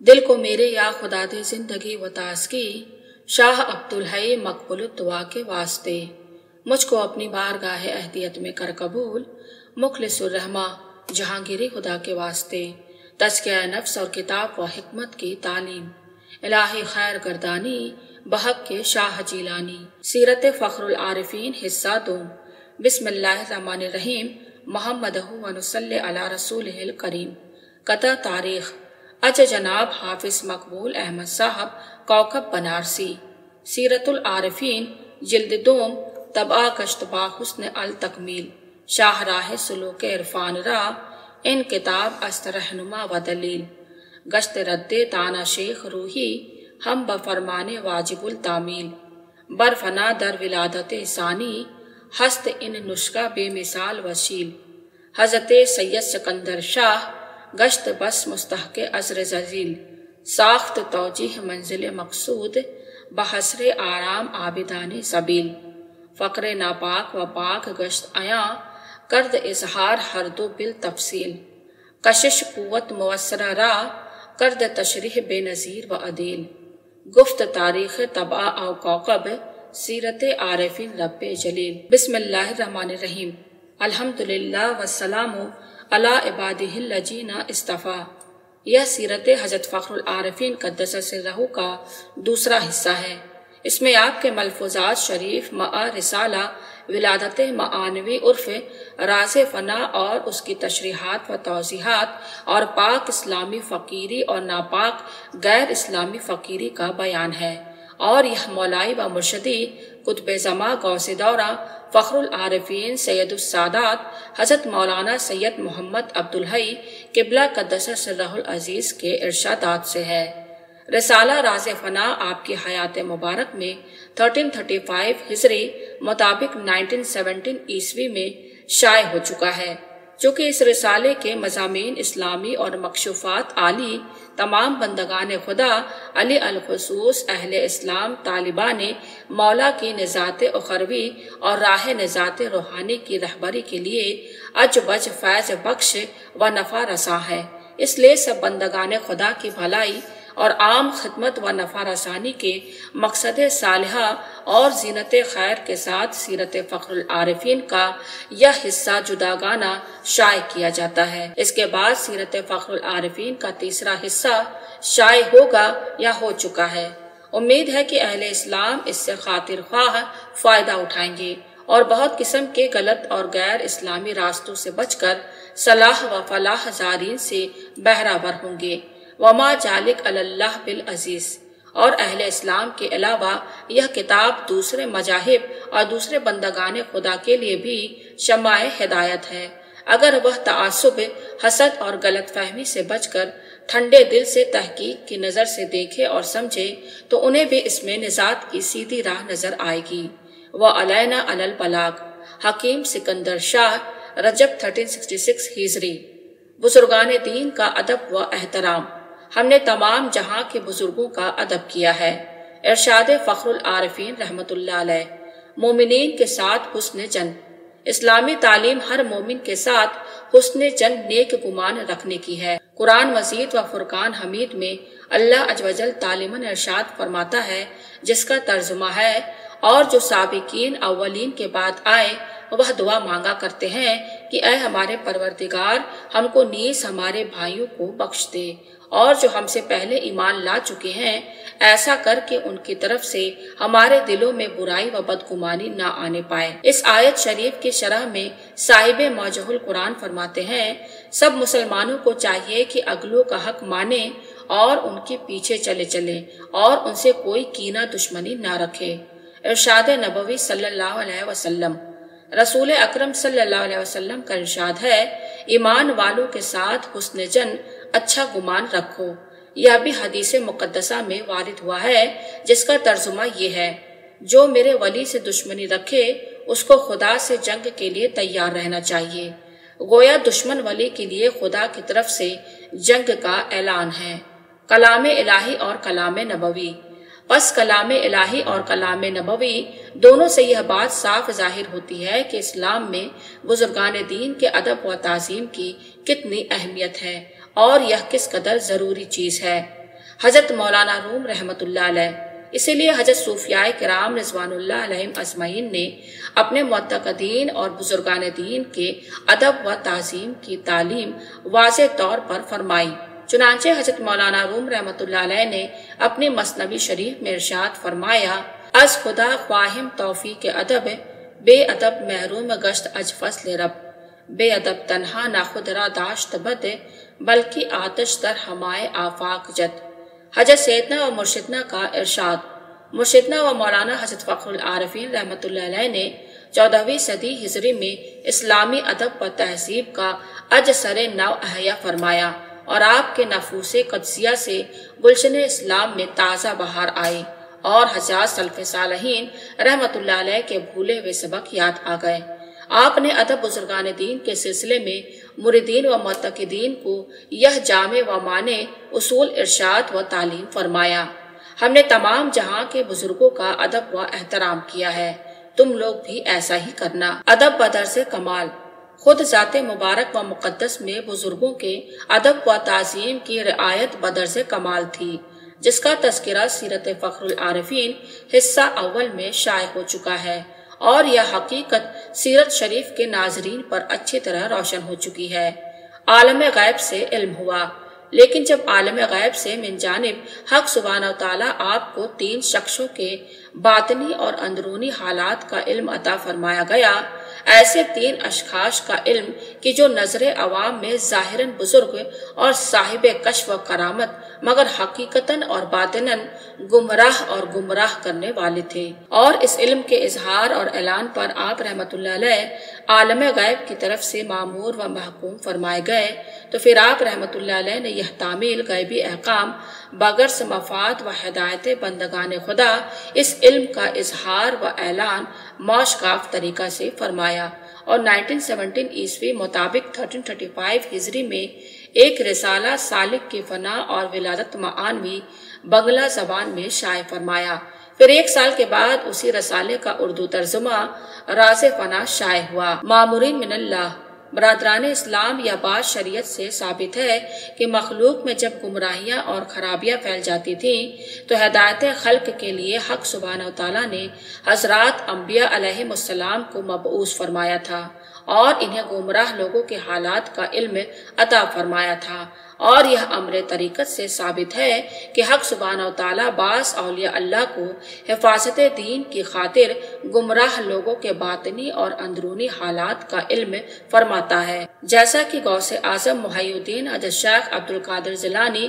दिल को मेरे या खुदा दे जिंदगी व ताज़गी, शाह अब्दुल हई मकबूल दुआ के वास्ते। मुझको अपनी बारगाह अहदियत में कर कबूल, मुखलिसुर रहमा जहांगीरी खुदा के वास्ते। तज़किया नफ्स और किताब व हिकमत की तालीम, इलाही खैर गर्दानी बहक के शाह जीलानी। सीरत फ़ख्रुल आरिफीन हिस्सा 2। बिस्मिल्लाहिर्रहमानिर्रहीम। मुहम्मदहु व नुसल्ली अला रसूलिहिल करीम। कता तारीख अज जनाब हाफिज मकबूल अहमद साहब कौकब बनारसी। सीरतुल आरिफीन जिल्द 2 तबआ कश्तबा हुस्न अल तकमील। शाहराह सुलूक इरफान रा इन किताब अस्त रहनुमा व दलील। गश्त रद्दे ताना शेख रूही हम बफरमाने वाजिबुल तामील। बरफना दर विलादत सानी हस्त इन नुस्खा बेमिसाल वसील। हज़रत सैयद सिकंदर शाह गश्त बस मुस्तहके अज़र जजील। साख्त तौजीह मंजिल मकसूद बहसरे आराम आबिदाने सबील। फ़क्र नापाक व पाक गश्त आया कर्द इजहार हर दो बिल तफसील। कशिश कुव्वत मुवस्सरा रा कर्द तशरीह बेनज़ीर व अदील। गुफ्त तारीख़ तबआ औ कौकब सीरत आरिफीन रब्बे जलील। बिस्मिल्लाहिर्रहमानिर्रहीम। अल्हम्दुलिल्लाह वस्सलामु अला इबादिहिल्लज़ीना इस्तफ़ा। यह सीरत हज़रत फ़ख्रुल आरिफीन क़द्दस सिर्रहु का दूसरा हिस्सा है। इसमें आपके मलफूज़ात शरीफ मआ रिसाला विलादत मानवी उर्फ राज़ फ़ना और उसकी तशरीहात व तौज़ीहात और पाक इस्लामी फ़कीरी और नापाक गैर इस्लामी फ़कीरी का बयान है। और यह मौलाई व मुर्शदी कुतुब ज़मा गौसे दौरा फ़ख्रुल आरिफीन सैयदुस सादात हज़रत मौलाना सैयद मोहम्मद अब्दुल हई क़िबला क़द्दस सिर्रहुल अज़ीज़ के इरशादात से है। रिसाला राज़ फ़ना आपकी हयात मुबारक में 1335 हिजरी मुताबिक 1917 ईस्वी में शाये हो चुका है। चूँकि इस रिसाले के मज़ामीन इस्लामी और मकशूफ़ात आली तमाम बंदगान खुदा अली अल खुसूस अहले इस्लाम तालिबाने मौला की निजात उखरवी और राह निजात रूहानी की रहबरी के लिए अजबज फैज़ बख्श व नफ़ा रसा है। इसलिए सब बंदगान खुदा की भलाई और आम खिदमत व नफ़ा रसानी के मकसद सालिहा और जीनत खैर के साथ सीरत फ़ख्रुल आरिफीन का यह हिस्सा जुदागाना शाये किया जाता है। इसके बाद सीरत फ़ख्रुल आरिफीन का तीसरा हिस्सा शाये होगा या हो चुका है। उम्मीद है कि अहले इस्लाम इससे खातिर ख्वाह फ़ायदा उठाएंगे और बहुत किस्म के गलत और गैर इस्लामी रास्तों से बचकर सलाह व फलाह ज़ारीन से बहरावर होंगे। वमा जालिक अलल्लाह बिल अजीज। और अहले इस्लाम के अलावा यह किताब दूसरे मजाहिब और दूसरे बंदगान खुदा के लिए भी शमाए हिदायत है। अगर वह तआस्सुब, हसद और गलत फहमी से बचकर ठंडे दिल से तहकीक की नज़र से देखे और समझे तो उन्हें भी इसमें निजात की सीधी राह नजर आएगी। व अलैना अलल बलाग। हकीम सिकंदर शाह रजब 1366 हिजरी। बुजुर्गान दीन का अदब व एहतराम। हमने तमाम जहां के बुजुर्गों का अदब किया है। इरशाद फ़ख्रुल आरिफीन रहमतुल्लाह अलैह। मोमिनीन के साथ हुस्न जन। इस्लामी तालीम हर मोमिन के साथ हुस्न जन नेक गुमान रखने की है। कुरान मजीद व फुरकान हमीद में अल्लाह अज़्वजल तालीमन इरशाद फरमाता है, जिसका तर्जुमा है, और जो साबिकीन अव्वलीन के बाद आए वह दुआ मांगा करते हैं कि ऐ हमारे परवरदिगार, हमको नीस हमारे भाइयों को बख्श दे, और जो हमसे पहले ईमान ला चुके हैं ऐसा करके उनकी तरफ से हमारे दिलों में बुराई व बदगुमानी ना आने पाए। इस आयत शरीफ की शरह में साहिब मौजहुल कुरान फरमाते हैं, सब मुसलमानों को चाहिए कि अगलों का हक माने और उनके पीछे चले चले और उनसे कोई कीना दुश्मनी ना रखे। इरशाद नबवी सल्लल्लाहु अलैहि वसल्लम। रसूल अकरम सल्लल्लाहु अलैहि वसल्लम का इरशाद है, ईमान वालों के साथ हुस्न जन अच्छा गुमान रखो। यह भी हदीस मुकद्दसा में वारिद हुआ है, जिसका तर्जुमा ये है, जो मेरे वली से दुश्मनी रखे उसको खुदा से जंग के लिए तैयार रहना चाहिए। गोया दुश्मन वली के लिए खुदा की तरफ से जंग का ऐलान है। कलाम इलाही और कलाम नबवी। बस कलाम इलाही और कलाम नबवी दोनों से यह बात साफ जाहिर होती है कि इस्लाम में बुजुर्गान दीन के अदब व ताज़ीम की कितनी अहमियत है और यह किस कदर जरूरी चीज है। حضرت مولانا روم رحمۃ اللہ علیہ۔ اسی لیے حضرت صوفیاء کرام رضوان اللہ علیہم اجمعین نے اپنے معتقدین اور بزرگان دین کے ادب و تعظیم کی تعلیم واضح طور پر فرمائی۔ چنانچہ حضرت مولانا روم رحمۃ اللہ علیہ نے اپنی مثنوی شریف میں ارشاد فرمایا: از خدا خواہم توفیق ادب، بے ادب محروم گشت اج فضل رب، بے ادب تنہا نہ خود را داشت بد، بلکہ آتش در ہمائے آفاق جد۔ حضرت سیدنا و مرشدنا کا ارشاد۔ مرشدنا و مولانا حضرت فخر العارفین رحمۃ اللہ علیہ نے 14ویں صدی ہجری میں اسلامی ادب و تہذیب کا اج سر نو احیا فرمایا اور آپ کے نفوس قدسیہ سے گلشن اسلام میں تازہ بہار آئی اور حضرات سلف صالحین رحمۃ اللہ علیہ کے بھولے ہوئے سبق یاد آ گئے۔ آپ نے ادب بزرگان دین کے سلسلے میں مریدین و معتقدین کو یہ جامع و مانع اصول ارشاد و تعلیم فرمایا: ہم نے تمام جہاں کے بزرگوں کا ادب و احترام کیا ہے، تم لوگ بھی ایسا ہی کرنا۔ ادب بدرس کمال۔ خود ذات مبارک و مقدس میں بزرگوں کے ادب و تعظیم کی رعایت بدرس کمال تھی، جس کا تذکرہ سیرت فخر العارفین حصہ اول میں شائع ہو چکا ہے، اور یہ حقیقت سیرت شریف کے ناظرین پر اچھی طرح روشن ہو چکی ہے۔ عالم غیب سے علم ہوا، لیکن جب عالم غیب سے من جانب حق سبحانہ و تعالیٰ آپ کو 3 شخصوں کے باطنی اور اندرونی حالات کا علم عطا فرمایا گیا، ایسے 3 اشخاص کا علم کہ جو نظر عوام میں ظاہراً بزرگ اور صاحب کشف و کرامت مگر حقیقتاً اور باطناً گمراہ کرنے والے تھے، اور اس علم کے اظہار اور اعلان پر آپ رحمت اللہ علیہ عالم غیب کی طرف سے مامور و محکوم فرمائے گئے، تو پھر آپ رحمت اللہ علیہ نے یہ تعمیل غیبی احکام بغرض مفاد و ہدایت بندگان خدا اس علم کا اظہار و اعلان موشگاف طریقہ سے فرمایا، اور 1917 عیسوی مطابق 1335 ہجری میں ایک رسالہ سالک کی فنا اور ولادت معانوی بنگلہ زبان میں شائع فرمایا۔ پھر 1 سال کے بعد اسی رسالے کا اردو ترجمہ راز فنا شائع ہوا۔ مامورین من اللہ۔ برادران اسلام یا بعض شریعت سے ثابت ہے کہ مخلوق میں جب گمراہیاں اور خرابیاں پھیل جاتی تھیں تو ہدایت خلق کے لیے حق سبحانہ و تعالیٰ نے حضرات انبیاء علیہم السلام کو مبعوث فرمایا تھا اور انہیں گمراہ لوگوں کے حالات کا علم عطا فرمایا تھا، اور یہ امر طریقت سے ثابت ہے کہ حق سبحانہ و تعالیٰ بعض اولیاء اللہ کو حفاظت دین کی خاطر گمراہ لوگوں کے باطنی اور اندرونی حالات کا علم فرماتا ہے، جیسا کہ غوث اعظم محی الدین حضرت شیخ عبد القادر جیلانی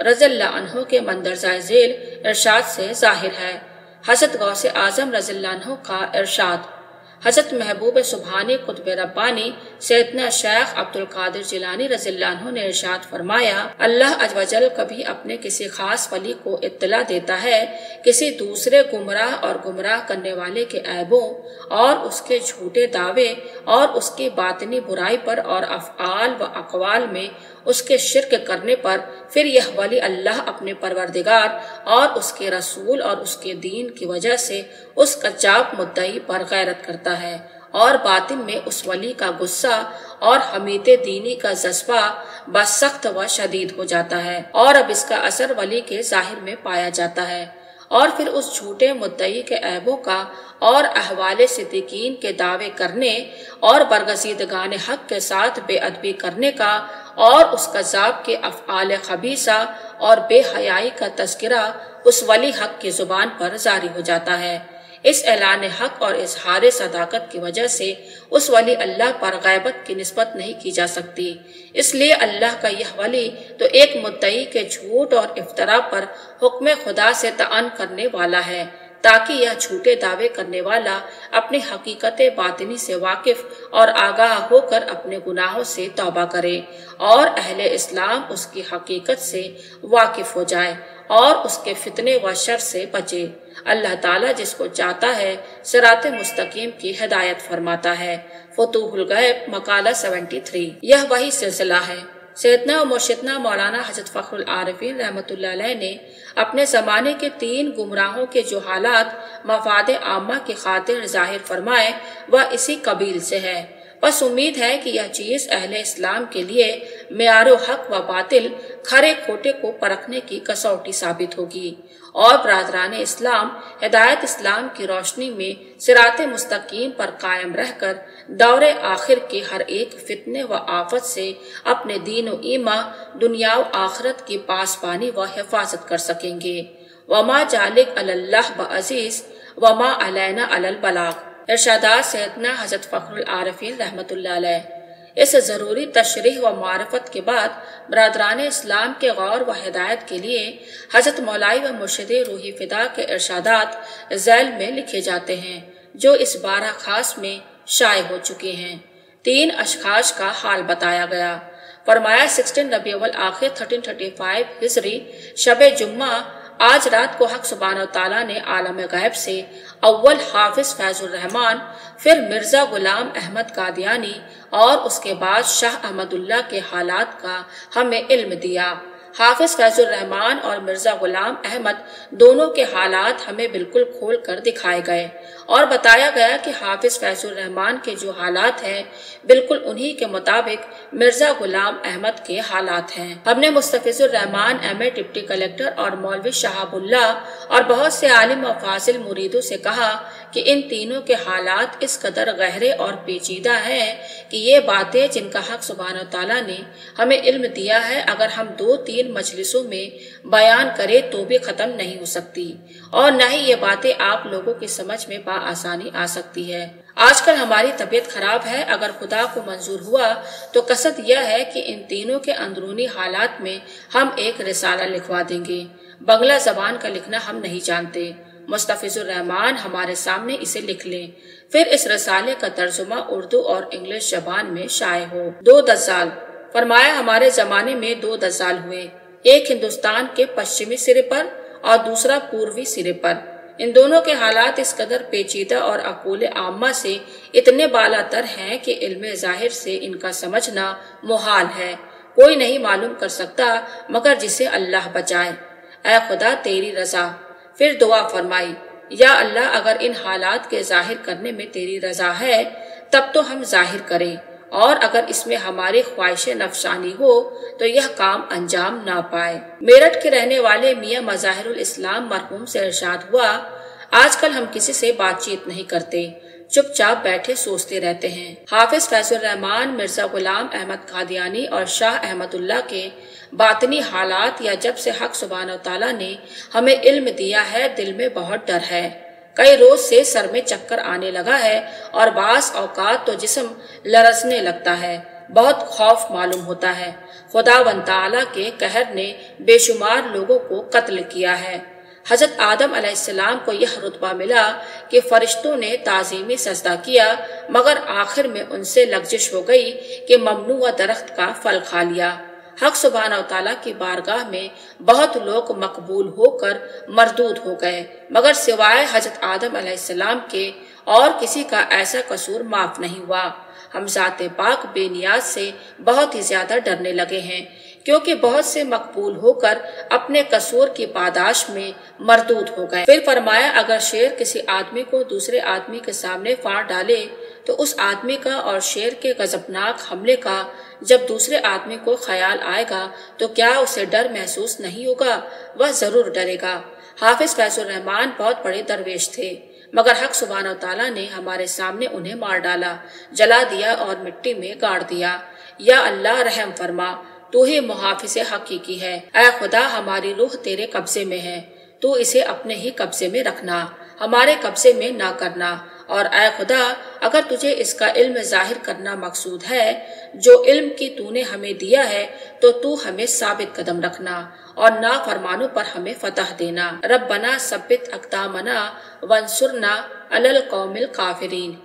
رضی اللہ عنہ کے مندرجہ ذیل ارشاد سے ظاہر ہے۔ حضرت غوث اعظم رضی اللہ عنہ کا ارشاد۔ حضرت محبوب سبحانی قطب ربانی سیدنا شیخ عبد القادر جیلانی رضی اللہ عنہ نے ارشاد فرمایا: اللہ عز و جل کبھی اپنے کسی خاص ولی کو اطلاع دیتا ہے کسی دوسرے گمراہ اور گمراہ کرنے والے کے عیبوں اور اس کے جھوٹے دعوے اور اس کی باطنی برائی پر اور افعال و اقوال میں اس کے شرک کرنے پر، پھر یہ ولی اللہ اپنے پروردگار اور اس کے رسول اور اس کے دین کی وجہ سے اس کذاب مدعی پر غیرت کرتا ہے، اور باطن میں اس ولی کا غصہ اور حمیت دینی کا جذبہ بس سخت و شدید ہو جاتا ہے، اور اب اس کا اثر ولی کے ظاہر میں پایا جاتا ہے، اور پھر اس جھوٹے مدعی کے عیبوں کا اور احوال صدیقین کے دعوے کرنے اور برگزیدگان حق کے ساتھ بے ادبی کرنے کا اور اس کذاب کے افعال خبیثہ اور بے حیائی کا تذکرہ اس ولی حق کی زبان پر جاری ہو جاتا ہے۔ اس اعلان حق اور اظہار صداقت کی وجہ سے اس ولی اللہ پر غیبت کی نسبت نہیں کی جا سکتی، اس لیے اللہ کا یہ ولی تو ایک مدعی کے جھوٹ اور افتراء پر حکم خدا سے طعن کرنے والا ہے، تاکہ یہ جھوٹے دعوے کرنے والا اپنی حقیقت باطنی سے واقف اور آگاہ ہو کر اپنے گناہوں سے توبہ کرے، اور اہل اسلام اس کی حقیقت سے واقف ہو جائے اور اس کے فتنے و شر سے بچے۔ اللہ تعالیٰ جس کو چاہتا ہے صراط مستقیم کی ہدایت فرماتا ہے۔ فتوح الغیب مقالہ 73۔ یہ وہی سلسلہ ہے۔ سیدنا و مرشدنا مولانا حضرت فخر العارفین رحمۃ اللہ علیہ نے اپنے زمانے کے 3 گمراہوں کے جو حالات مفاد عامہ کی خاطر ظاہر فرمائے وہ اسی قبیل سے ہے۔ बस उम्मीद है कि यह चीज अहले इस्लाम के लिए मेयारो हक व बातिल, खरे खोटे को परखने की कसौटी साबित होगी और बरादरान इस्लाम हिदायत इस्लाम की रोशनी में सिराते मुस्तकीम पर कायम रहकर दौरे आखिर के हर एक फितने व आफत से अपने दीन व ईमा, दुनिया व आखिरत की पासबानी व हिफाजत कर सकेंगे। वमा जालिक अल्लाह बअज़ीज़ वमा अलैना अलल बलाग। इरशादात सैयदना हज़रत फ़खरुल आरिफ़ीन रहमतुल्लाह अलैह। इस ज़रूरी तशरीह व मारफत के बाद बरादरान इस्लाम के गौर व हिदायत के लिए हज़रत मौलाई व मुर्शिद रूही फ़िदा के इरशादात ज़ैल में लिखे जाते हैं, जो इस बारह खास में शाये हो चुके हैं। 3 अशखास का हाल बताया गया। फरमाया 16 रबीउल आखिर 1335 हिजरी शब जुम्मा आज रात को हक सुब्हानहू तआला ने आलम गैब से अव्वल हाफिज फैजुर रहमान, फिर मिर्जा गुलाम अहमद कादियानी और उसके बाद शाह अहमदुल्लाह के हालात का हमें इल्म दिया। हाफिज फैजुर रहमान और मिर्जा गुलाम अहमद दोनों के हालात हमें बिल्कुल खोल कर दिखाए गए और बताया गया कि हाफिज फैजुर रहमान के जो हालात हैं बिल्कुल उन्हीं के मुताबिक मिर्जा गुलाम अहमद के हालात हैं। हमने Mustafizur Rahman MA deputy collector और मौलवी शहाबुल्लाह और बहुत से आलिम और फाजिल मुरीदों से कहा कि इन तीनों के हालात इस कदर गहरे और पेचीदा हैं कि ये बातें जिनका हक सुब्हानहू तआला ने हमें इल्म दिया है, अगर हम 2-3 मजलिसों में बयान करें तो भी खत्म नहीं हो सकती और न ही ये बातें आप लोगों की समझ में आसानी आ सकती है। आजकल हमारी तबीयत खराब है, अगर खुदा को मंजूर हुआ तो कसद यह है कि इन तीनों के अंदरूनी हालात में हम एक रिसाला लिखवा देंगे। बंगला जबान का लिखना हम नहीं जानते, मुस्तफिजुर रहमान हमारे सामने इसे लिख लें, फिर इस रसाले का तर्जुमा उर्दू और इंग्लिश जबान में शाये हो। 2 दज्जाल। फरमाया हमारे जमाने में 2 दज्जाल हुए, एक हिंदुस्तान के पश्चिमी सिरे पर और दूसरा पूर्वी सिरे पर। इन दोनों के हालात इस कदर पेचीदा और अकूल आम्मा से इतने बालातर हैं कि इल्म जाहिर से इनका समझना मुहाल है। कोई नहीं मालूम कर सकता मगर जिसे अल्लाह बचाए। ऐ खुदा तेरी रजा। फिर दुआ फरमाई, या अल्लाह अगर इन हालात के जाहिर करने में तेरी रजा है तब तो हम जाहिर करें, और अगर इसमें हमारी ख्वाहिश नफसानी हो तो यह काम अंजाम ना पाए। मेरठ के रहने वाले मियाँ मज़ाहिरुल इस्लाम मरहूम से इरशाद हुआ, आजकल हम किसी से बातचीत नहीं करते, चुपचाप बैठे सोचते रहते हैं। हाफिज फैजुर रहमान, मिर्जा गुलाम अहमद कादियानी और शाह अहमदुल्लाह के बातनी हालात या जब से हक सुब्हानहू तआला ने हमें इल्म दिया है, दिल में बहुत डर है। कई रोज से सर में चक्कर आने लगा है और बास औकात तो जिस्म लरसने लगता है। बहुत खौफ मालूम होता है। खुदावंद तआला के कहर ने बेशुमार लोगों को कत्ल किया है। हजरत आदम अलैहिस्सलाम को यह रुतबा मिला कि फरिश्तों ने ताज़ीमी सजदा किया, मगर आखिर में उनसे लग्जिश हो गई कि ममनूआ दरख्त का फल खा लिया। हक सुब्हानहू तआला की बारगाह में बहुत लोग मकबूल होकर मरदूद हो गए, मगर सिवाय हजरत आदम अलैहिस्सलाम के और किसी का ऐसा कसूर माफ नहीं हुआ। हम ज़ाते पाक बेनियाज से बहुत ही ज्यादा डरने लगे हैं, क्योंकि बहुत से मकबूल होकर अपने कसूर की पादाश में मरदूद हो गए। फिर फरमाया, अगर शेर किसी आदमी को दूसरे आदमी के सामने फाड़ डाले तो उस आदमी का और शेर के गजबनाक हमले का जब दूसरे आदमी को ख्याल आएगा तो क्या उसे डर महसूस नहीं होगा? वह जरूर डरेगा। हाफिज फैजुर रहमान बहुत बड़े दरवेश थे, मगर हक सुब्हानहू तआला ने हमारे सामने उन्हें मार डाला, जला दिया और मिट्टी में गाड़ दिया। या अल्लाह रहम फरमा, तू ही मुहाफिज हकीकी है। ऐ खुदा हमारी रूह तेरे कब्जे में है, तू इसे अपने ही कब्जे में रखना, हमारे कब्जे में ना करना। और ऐ खुदा अगर तुझे इसका इल्म जाहिर करना मकसूद है, जो इल्म की तूने हमें दिया है, तो तू हमें साबित कदम रखना और ना फरमानों पर हमें फतह देना। रब्बना सब्बित अक़दामना वंसुरना अलल कौमिल काफिरीन।